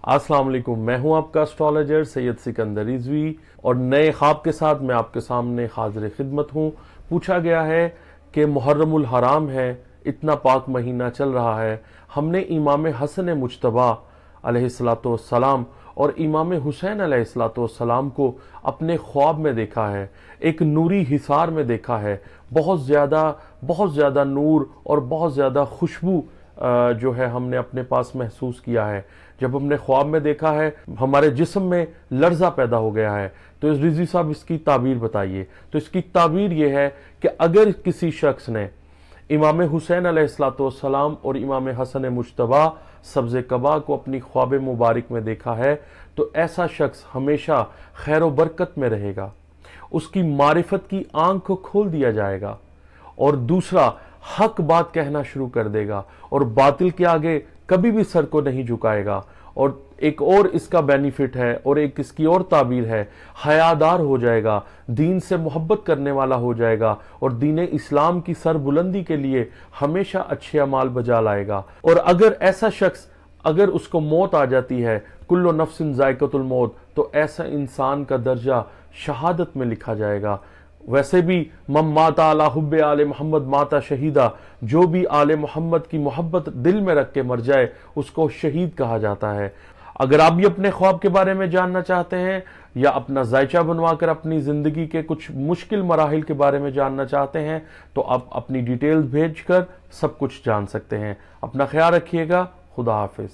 अस्सलाम वालेकुम, मैं हूं आपका एस्ट्रोलॉजर सैयद सिकंदर रिजवी और नए ख्वाब के साथ मैं आपके सामने हाजिर खिदमत हूं। पूछा गया है कि मुहर्रमुल हराम है, इतना पाक महीना चल रहा है, हमने इमाम हसन मुज्तबा अलैहिस्सलातु वस्सलाम और इमाम हुसैन अलैहिस्सलातु वस्सलाम को अपने ख्वाब में देखा है, एक नूरी हिसार में देखा है। बहुत ज़्यादा नूर और बहुत ज़्यादा खुशबू जो है हमने अपने पास महसूस किया है। जब हमने ख्वाब में देखा है हमारे जिस्म में लर्जा पैदा हो गया है। तो इस रिजवी साहब इसकी ताबीर बताइए। तो इसकी ताबीर ये है कि अगर किसी शख्स ने इमाम हुसैन अलैहिस्सलातु वस्सलाम और इमाम हसन मुज्तबा सब्ज़े कबा को अपनी ख्वाब मुबारक में देखा है तो ऐसा शख्स हमेशा खैर व बरकत में रहेगा, उसकी मारिफत की आंख को खोल दिया जाएगा और दूसरा हक बात कहना शुरू कर देगा और बातिल के आगे कभी भी सर को नहीं झुकाएगा। और एक और इसका बेनिफिट है और एक इसकी और ताबीर है, हयादार हो जाएगा, दीन से मोहब्बत करने वाला हो जाएगा और दीन इस्लाम की सरबुलंदी के लिए हमेशा अच्छे अमाल बजा लाएगा। और अगर ऐसा शख्स अगर उसको मौत आ जाती है, कुल्लु नफ्सिन जायकतुल मौत, तो ऐसा इंसान का दर्जा शहादत में लिखा जाएगा। वैसे भी मम माता अला हुब्बे आले मोहम्मद माता शहीदा, जो भी आले मोहम्मद की मोहब्बत दिल में रख के मर जाए उसको शहीद कहा जाता है। अगर आप भी अपने ख्वाब के बारे में जानना चाहते हैं या अपना जायचा बनवाकर अपनी ज़िंदगी के कुछ मुश्किल मराहिल के बारे में जानना चाहते हैं तो आप अपनी डिटेल्स भेजकर सब कुछ जान सकते हैं। अपना ख्याल रखिएगा। खुदा हाफिज।